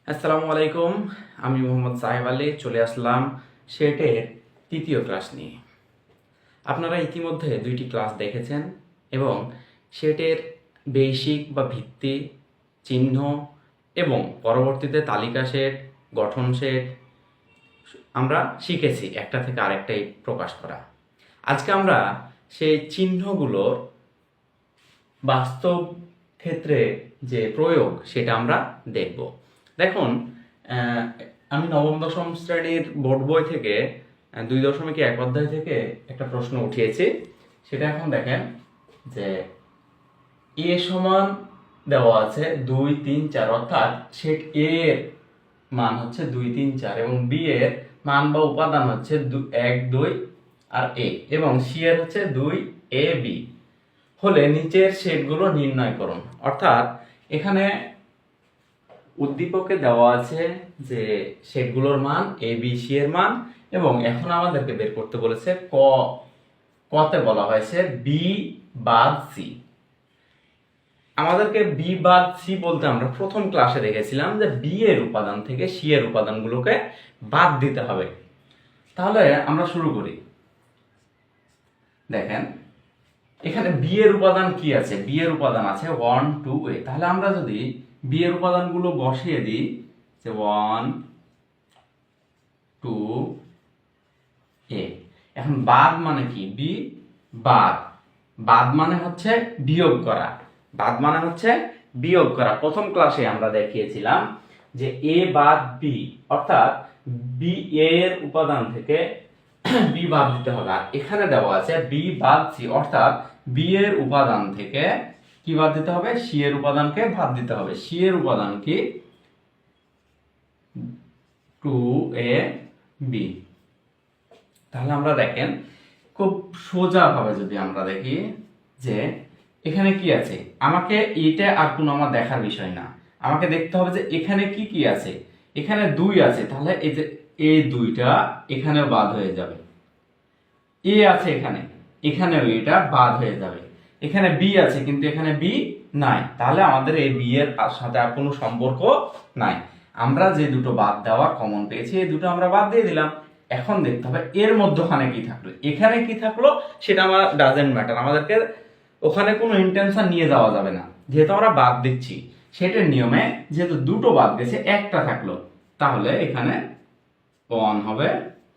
আসসালামু আলাইকুম। আমি মোহাম্মদ সাহেব আলী চলে আসলাম সেটের তৃতীয় ক্লাস নিয়ে। আপনারা ইতিমধ্যে দুইটি ক্লাস দেখেছেন এবং সেটের বেসিক বা ভিত্তি, চিহ্ন এবং পরবর্তীতে তালিকা সেট, গঠন সেট আমরা শিখেছি একটা থেকে আরেকটাই প্রকাশ করা। আজকে আমরা সেই চিহ্নগুলোর বাস্তব ক্ষেত্রে যে প্রয়োগ সেটা আমরা দেখব। দেখুন, আহ, আমি নবম দশম শ্রেণীর বোর্ড বই থেকে 2.1 অধ্যায় থেকে একটা প্রশ্ন উঠিয়েছি। সেটা এখন দেখেন যে এ সমান দেওয়া আছে 2, 3, 4, অর্থাৎ সেট এ এর মান হচ্ছে 2, 3, 4 এবং বি এর মান বা উপাদান হচ্ছে 1, 2 আর এ এবং সি এর হচ্ছে 2, এ, বি হলে নিচের সেটগুলো নির্ণয় করুন। অর্থাৎ এখানে উদ্দীপকে দেওয়া আছে যে সেটগুলোর মান এ, বি, সি এর মান এবং এখন আমাদেরকে বের করতে বলেছে কতে বলা হয়েছে বি বাদ সি। আমাদেরকে বি বাদ সি বলতে আমরা প্রথম ক্লাসে দেখেছিলাম যে বি এর উপাদান থেকে সি এর উপাদানগুলোকে বাদ দিতে হবে। তাহলে আমরা শুরু করি। দেখেন এখানে বি এর উপাদান কি আছে? বি এর উপাদান আছে 1, 2, এ। তাহলে আমরা যদি বি এর উপাদানগুলো বসিয়ে দিই যে 1, 2, এ। এখন বাদ মানে কি? বি বাদ, বাদ মানে হচ্ছে বিয়োগ করা, বাদ মানে হচ্ছে বিয়োগ করা। প্রথম ক্লাসে আমরা দেখিয়েছিলাম যে এ বাদ বি, অর্থাৎ বি এর উপাদান থেকে বি বাদ দিতে হবে। আর এখানে দেওয়া আছে বি বাদ সি, অর্থাৎ বি এর উপাদান থেকে কি বাদ দিতে হবে? সি এর উপাদানকে বাদ দিতে হবে। সি এর উপাদান কি? 2, এ, বি। তাহলে আমরা দেখেন খুব সোজা ভাবে যদি আমরা দেখি যে এখানে কি আছে, আমাকে এটা আর কোনো আমার দেখার বিষয় না, আমাকে দেখতে হবে যে এখানে কি কি আছে। এখানে 2 আছে, তাহলে এই যে এই 2টা এখানে বাদ হয়ে যাবে। এ আছে এখানে, এখানেও এটা বাদ হয়ে যাবে। এখানে বি আছে কিন্তু এখানে বি নাই, তাহলে আমাদের এই বি এর সাথে আর কোনো সম্পর্ক নাই। আমরা যে দুটো বাদ দেওয়া কমন পেয়েছি এই দুটো আমরা বাদ দিয়ে দিলাম। এখন দেখতে হবে এর মধ্যখানে কি থাকলো, এখানে কি থাকলো সেটা আমার ডাজেন্ট ম্যাটার, আমাদেরকে ওখানে কোনো ইন্টেনশন নিয়ে যাওয়া যাবে না। যেহেতু আমরা বাদ দিচ্ছি সেটার নিয়মে, যেহেতু দুটো বাদ গেছে একটা থাকলো, তাহলে এখানে 1 হবে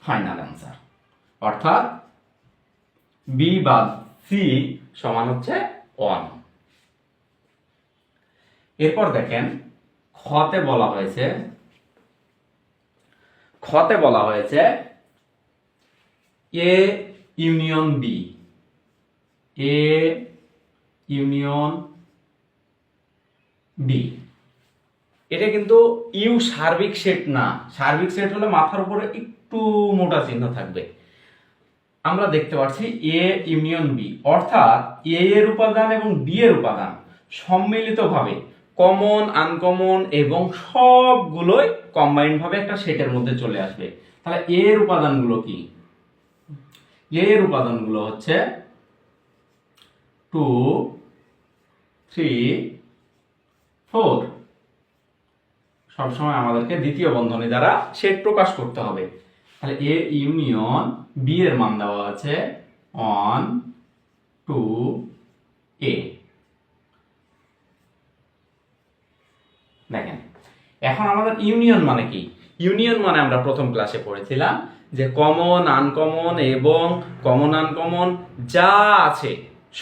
ফাইনাল অ্যান্সার। অর্থাৎ বি বাদ সি সমান হচ্ছে 1। এরপর দেখেন খতে বলা হয়েছে, খতে বলা হয়েছে A union B, A union B. এটা কিন্তু ইউ সার্বিক সেট না। সার্বিক সেট হলে মাথার উপরে একটু মোটা চিহ্ন থাকবে। আমরা দেখতে পাচ্ছি এ ইউনিয়ন বি, অর্থাৎ এ এর উপাদান এবং বি এর উপাদান সম্মিলিতভাবে কমন, আনকমন এবং সবগুলোই কম্বাইন্ড ভাবে একটা সেটের মধ্যে চলে আসবে। তাহলে এ এর উপাদানগুলো কি? এ এর উপাদানগুলো হচ্ছে 2, 3, 4। সবসময় আমাদেরকে দ্বিতীয় বন্ধনী দ্বারা সেট প্রকাশ করতে হবে। তাহলে এ ইউনিয়ন বি এর মান দেওয়া আছে 1, 2, এ। দেখেন এখন আমাদের ইউনিয়ন মানে কি? ইউনিয়ন মানে আমরা প্রথম ক্লাসে পড়েছিলাম যে কমন, আনকমন এবং কমন আনকমন যা আছে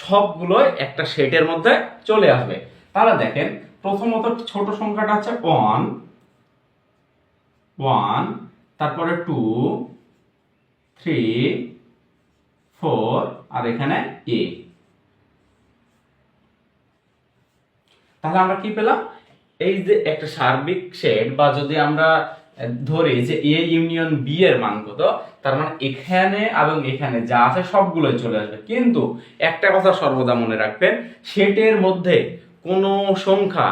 সবগুলোই একটা সেটের মধ্যে চলে আসবে। তাহলে দেখেন প্রথমত ছোট সংখ্যাটা হচ্ছে 1, তারপরে 2, 3, 4 আর এখানে এ। তাহলে আমরা কি পেলাম? এই যে একটা সার্বিক সেট, বা যদি আমরা ধরি যে এ ইউনিয়ন বি এর মান কত, তার মানে এখানে এবং এখানে যা আছে সবগুলোই চলে আসবে। কিন্তু একটা কথা সর্বদা মনে রাখবেন, সেটের মধ্যে কোনো সংখ্যা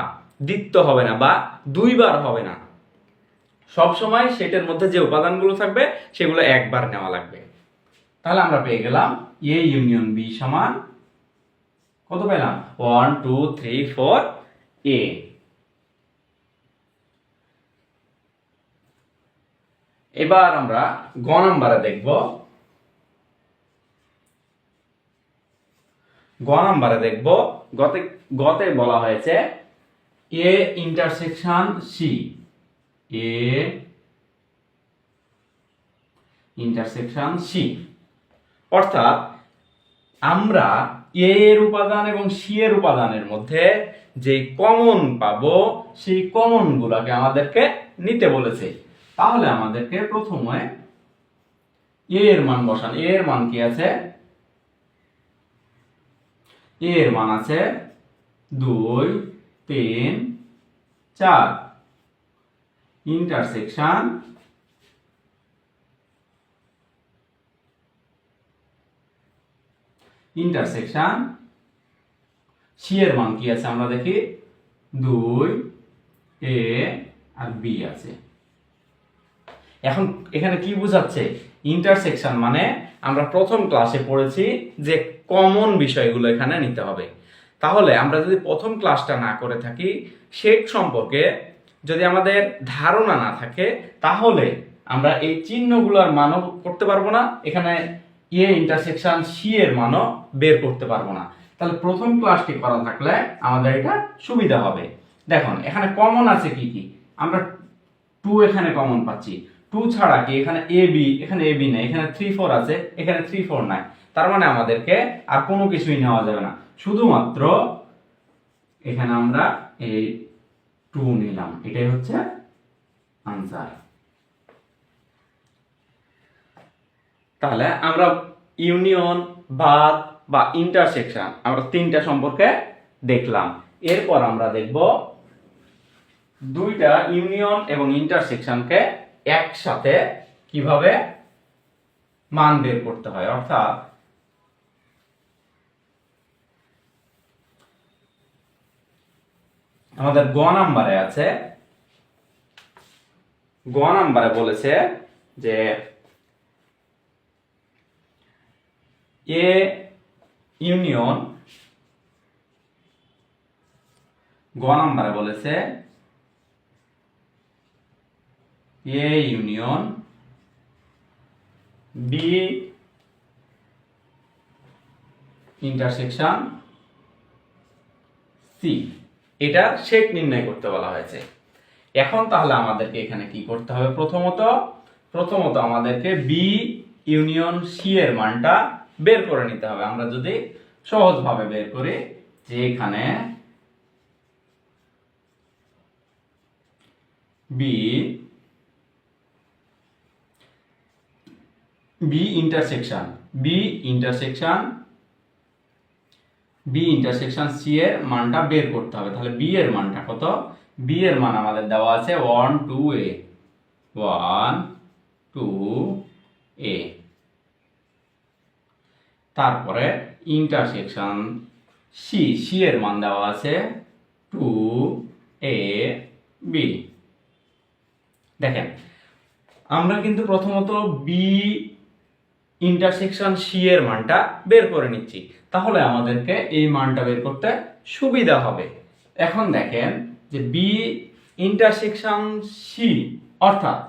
দ্বিত্ব হবে না বা দুইবার হবে না। সব সময় সেটের মধ্যে যে উপাদানগুলো থাকবে সেগুলো একবার নেওয়া লাগবে। তাহলে আমরা পেয়ে গেলাম এ ইউনিয়ন বি সমান কত পেলাম? 1, 2, 3, 4, এ। এবার আমরা গ নাম্বারে দেখব। গতে বলা হয়েছে A intersection C, A intersection C, অর্থাৎ আমরা এ এর উপাদান এবং সি এর উপাদানের মধ্যে যে কমন পাবো সেই কমন গুলাকে আমাদেরকে নিতে বলেছে। তাহলে আমাদেরকে প্রথমে এ এর মান বসান। এ এর মান কি আছে? এ এর মান আছে 2, 3, 4। ইন্টারসেকশন সি এর মান কি আছে আমরা দেখি, 2, এ আর বি আছে। এখন এখানে কি বোঝাচ্ছে? ইন্টারসেকশন মানে আমরা প্রথম ক্লাসে পড়েছি যে কমন বিষয়গুলো এখানে নিতে হবে। তাহলে আমরা যদি প্রথম ক্লাসটা না করে থাকি, সেট সম্পর্কে যদি আমাদের ধারণা না থাকে, তাহলে আমরা এই চিহ্নগুলোর মানও করতে পারবো না, এখানে এ ইন্টারসেকশন সি এর মানও বের করতে পারবো না। তাহলে প্রথম ক্লাসটি করা থাকলে আমাদের এটা সুবিধা হবে। দেখুন এখানে কমন আছে কি কি, আমরা 2 এখানে কমন পাচ্ছি। 2 ছাড়া কি এখানে এ বি, এখানে এ বি নাই, এখানে 3, 4 আছে, এখানে 3, 4 নাই। তার মানে আমাদেরকে আর কোনো কিছুই নেওয়া যাবে না, শুধুমাত্র এখানে আমরা এই 2 নিলাম, এটাই হচ্ছে আনসার। তাহলে আমরা ইউনিয়ন, বাদ বা ইন্টারসেকশন আমরা তিনটা সম্পর্কে দেখলাম। এরপর আমরা দেখব দুইটা ইউনিয়ন এবং ইন্টারসেকশনকে একসাথে কিভাবে মান বের করতে হয়। অর্থাৎ আমাদের গ নাম্বারে আছে, গ নাম্বারে বলেছে যে এ ইউনিয়ন, গ নাম্বারে বলেছে A union B intersection C, এটা সেট নির্ণয় করতে বলা হয়েছে। এখন তাহলে আমাদেরকে এখানে কি করতে হবে? প্রথমত আমাদেরকে বি ইউনিয়ন সি এর মানটা বের করে নিতে হবে। আমরা যদি সহজভাবে বের করি, যে এখানে বি ইন্টারসেকশন সি এর মানটা বের করতে হবে। তাহলে বি এর মানটা কত? বি এর মান আমাদের দেওয়া আছে 1, 2, a, 1, 2, a। তারপরে ইন্টারসেকশন সি এর মান দেওয়া আছে 2, a, b। দেখেন আমরা কিন্তু প্রথমত বি ইন্টারসেকশন সি এর মানটা বের করে নিচ্ছি, তাহলে আমাদেরকে এই মানটা বের করতে সুবিধা হবে। এখন দেখেন যে বি ইন্টারসেকশন সি, অর্থাৎ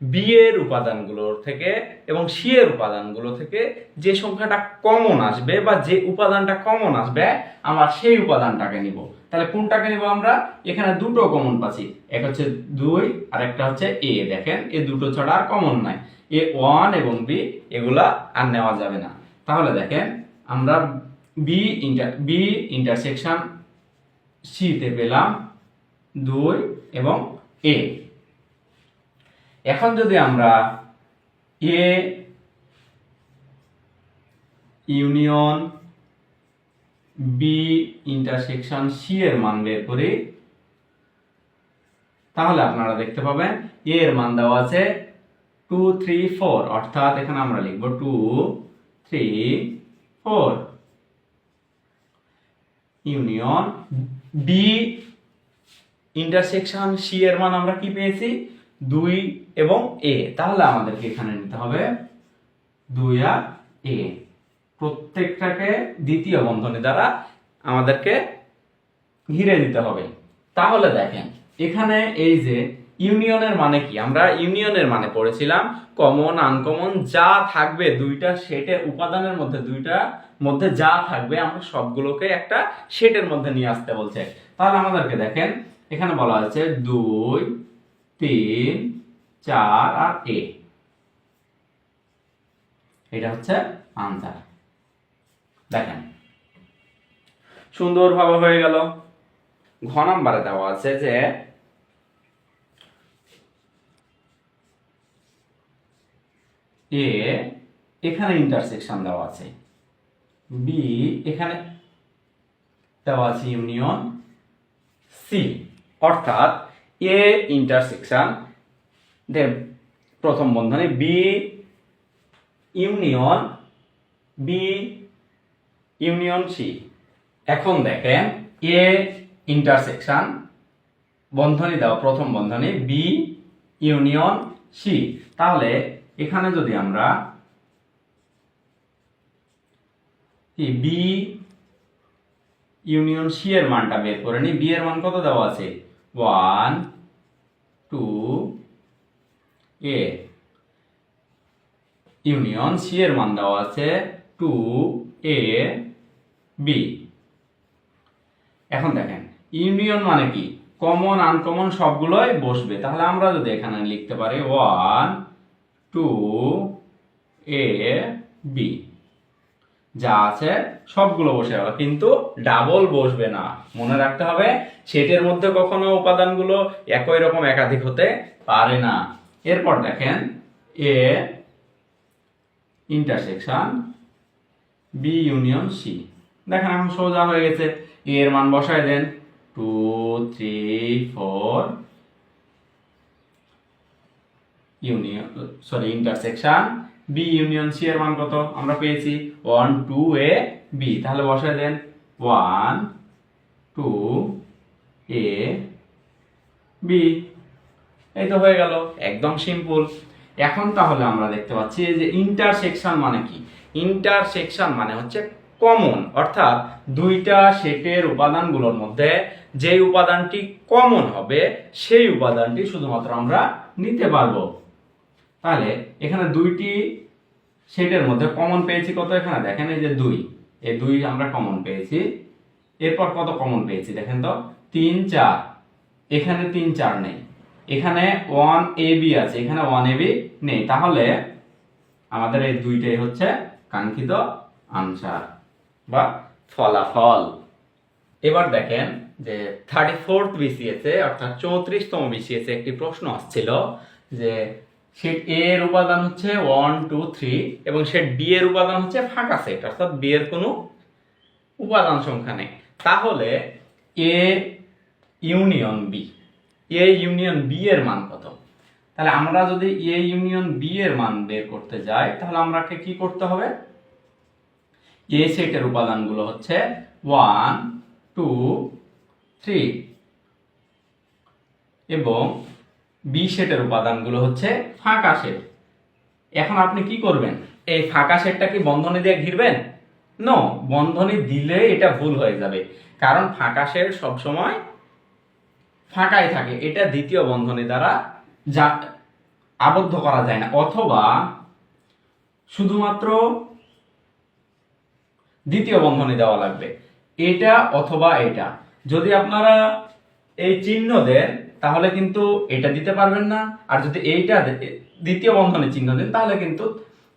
বি এর উপাদানগুলোর থেকে এবং সি এর উপাদানগুলো থেকে যে সংখ্যাটা কমন আসবে বা যে উপাদানটা কমন আসবে, আমরা সেই উপাদানটাকে নিব। তাহলে কোনটাকে নিব আমরা? এখানে দুটো কমন পাচ্ছি, এক হচ্ছে 2 আর একটা হচ্ছে এ। দেখেন এই দুটো ছাড়া আর কমন নাই, এ 1 এবং বি এগুলা আর নেওয়া যাবে না। তাহলে দেখেন আমরা বি ইন্টারসেকশন সি তে পেলাম 2 এবং এ। এখন যদি আমরা A union B intersection C এর মান বের করি, তাহলে আপনারা দেখতে পাবেন এ এর মান দেওয়া আছে 2, 3, 4, অর্থাৎ এখানে আমরা লিখব 2, 3, 4। ইউনিয়ন বি ইন্টারসেকশন সি এর মান আমরা কি পেয়েছি? 2 এবং এ। তাহলে আমাদেরকে এখানে নিতে হবে 2 আর এ, প্রত্যেকটাকে দ্বিতীয় বন্ধনী দ্বারা আমাদেরকে ঘিরে দিতে হবে। তাহলে দেখেন এখানে এই যে ইউনিয়নের মানে কি? আমরা ইউনিয়নের মানে পড়েছিলাম কমন আনকমন যা থাকবে দুইটা সেটের উপাদানের মধ্যে, দুইটার মধ্যে যা থাকবে আমরা সবগুলোকে একটা সেটের মধ্যে নিয়ে আসতে বলছে। তাহলে আমাদেরকে দেখেন এখানে বলা হয়েছে 2 3 4 আর এ, এটা হচ্ছে আনসার। দেখেন সুন্দরভাবে হয়ে গেল। ঘ নাম্বারে দেওয়া আছে যে এ এখানে ইন্টারসেকশন দেওয়া আছে, বি এখানে দেওয়া আছে ইউনিয়ন সি, অর্থাৎ এ ইন্টারসেকশন প্রথম বন্ধনী বি ইউনিয়ন সি। এখন দেখেন এ ইন্টারসেকশন বন্ধনী দাও প্রথম বন্ধনী বি ইউনিয়ন সি, তাহলে এখানে যদি আমরা বি ইউনিয়ন সি এর মানটা বের করে নিই, বি এর মান কত দেওয়া আছে 1 2 এ, ইউনিয়ন সি এর মান দেওয়া আছে 2 এ বি। এখন দেখেন ইউনিয়ন মানে কি? কমন আনকমন সবগুলোই বসবে, তাহলে আমরা যদি এখানে লিখতে পারি 1 2 এ বি, যা আছে সবগুলো বসে যাবে, কিন্তু ডাবল বসবে না। মনে রাখতে হবে সেটের মধ্যে কখনো উপাদানগুলো একই রকম একাধিক হতে পারে না। এরপর দেখেন A intersection B union C, দেখেন এখন সোজা হয়ে গেছে। এ এর মান বসায় দেন 2 3 4 ইন্টারসেকশন বি ইউনিয়ন সি এর মান কত আমরা পেয়েছি 1 2 এ বি, তাহলে বসায় দেন 1 2 এ বি, এই তো হয়ে গেল, একদম সিম্পল। এখন তাহলে আমরা দেখতে পাচ্ছি যে ইন্টারসেকশন মানে কি? ইন্টারসেকশন মানে হচ্ছে কমন, অর্থাৎ দুইটা সেটের উপাদানগুলোর মধ্যে যে উপাদানটি কমন হবে সেই উপাদানটি শুধুমাত্র আমরা নিতে পারবো। তাহলে এখানে দুইটি সেটের মধ্যে কমন পেয়েছি কত? এখানে দেখেন এই যে 2, এই 2 আমরা কমন পেয়েছি। এরপর কত কমন পেয়েছি দেখেন তো 3 4, এখানে 3 4 নেই, এখানে 1 এ বি আছে, এখানে 1 এ বি নেই, তাহলে আমাদের এই দুইটাই হচ্ছে কাঙ্ক্ষিত আনসার বা ফলাফল। এবার দেখেন যে 34th বিসিএস এ অর্থাৎ 34তম বিসিএস এ একটি প্রশ্ন আসছিল যে সেট এ এর উপাদান হচ্ছে 1 2 3 এবং সেট বি এর উপাদান হচ্ছে ফাঁকা সেট, অর্থাৎ বি এর কোনো উপাদান সংখ্যা নেই। তাহলে A union B, A union B এর মান কত? তাহলে আমরা যদি এ ইউনিয়ন বি এর মান বের করতে যাই তাহলে আমাকে কি করতে হবে? এ সেটের উপাদানগুলো হচ্ছে 1 2 3 এবং বি সেটের উপাদানগুলো হচ্ছে ফাঁকা সেট। এখন আপনি কি করবেন? এই ফাঁকা সেটটা কি বন্ধনী দিয়ে ঘিরবেন? নো, বন্ধনী দিলে এটা ভুল হয়ে যাবে, কারণ ফাঁকা সেট সবসময় ফাঁকাই থাকে, এটা দ্বিতীয় বন্ধনী দ্বারা যা আবদ্ধ করা যায় না, অথবা শুধুমাত্র দ্বিতীয় বন্ধনী দেওয়া লাগবে, এটা অথবা এটা। যদি আপনারা এই চিহ্ন দেন তাহলে কিন্তু এটা দিতে পারবেন না, আর যদি এইটা দ্বিতীয় বন্ধনী চিহ্ন দেন তাহলে কিন্তু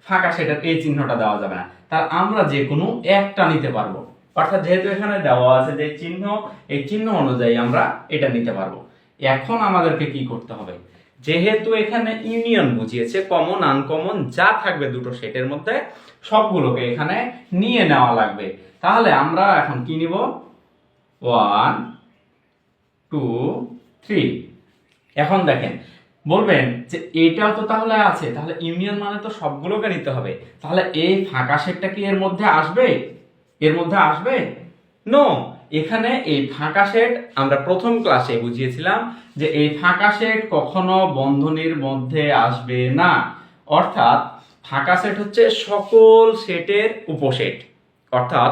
ফাঁকা সেটার এই চিহ্নটা দেওয়া যাবে না। তার আমরা যে কোনো একটা নিতে পারবো, অর্থাৎ যেহেতু এখানে দেওয়া আছে যে চিহ্ন, এই চিহ্ন অনুযায়ী আমরা এটা নিতে পারবো। এখন আমাদেরকে কি করতে হবে? যেহেতু এখানে ইউনিয়ন বুঝিয়েছে, কমন আনকমন যা থাকবে দুটো সেটের মধ্যে সবগুলোকে এখানে নিয়ে নেওয়া লাগবে। তাহলে আমরা এখন কি নিব? 1 2 3। এখন দেখেন বলবেন যে এটাও তো তাহলে আছে, তাহলে ইউনিয়ন মানে তো সবগুলোকে নিতে হবে, তাহলে এই ফাঁকা সেটটা কি এর মধ্যে আসবে? এর মধ্যে আসবে? নো, এখানে এই ফাঁকা সেট আমরা প্রথম ক্লাসে বুঝিয়েছিলাম যে এই ফাঁকা সেট কখনো বন্ধনীর মধ্যে আসবে না, অর্থাৎ ফাঁকা সেট হচ্ছে সকল সেটের উপসেট। অর্থাৎ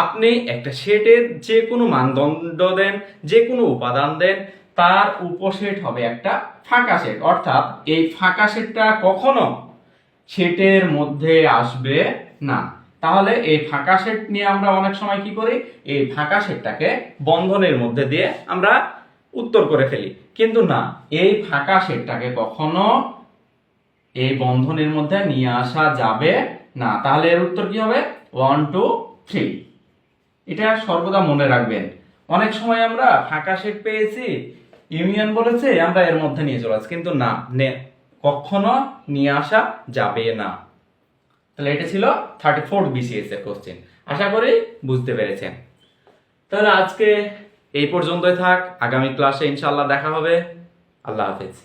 আপনি একটা সেটের যে কোনো মানদণ্ড দেন, যে কোনো উপাদান দেন, তার উপসেট হবে একটা ফাঁকা সেট, অর্থাৎ এই ফাঁকা সেটটা কখনো সেটের মধ্যে আসবে না। তাহলে এই ফাঁকা সেট নিয়ে আমরা অনেক সময় কি করি, এই ফাঁকা সেটটাকে বন্ধনের মধ্যে দিয়ে আমরা উত্তর করে ফেলি, কিন্তু না, এই ফাঁকা সেটটাকে কখনো এই বন্ধনের মধ্যে নিয়ে আসা যাবে না। তাহলে এর উত্তর কি হবে, 1 2 3। এটা সর্বদা মনে রাখবেন। অনেক সময় আমরা ফাঁকা সেট পেয়েছি, ইউনিয়ন বলেছে, আমরা এর মধ্যে নিয়ে চলে আসছি, কিন্তু না, কখনো নিয়ে আসা যাবে না। তাহলে এটা ছিল 34 BCS এর কোশ্চেন। আশা করি বুঝতে পেরেছেন। তাহলে আজকে এই পর্যন্তই থাক, আগামী ক্লাসে ইনশাআল্লাহ দেখা হবে। আল্লাহ হাফেজ।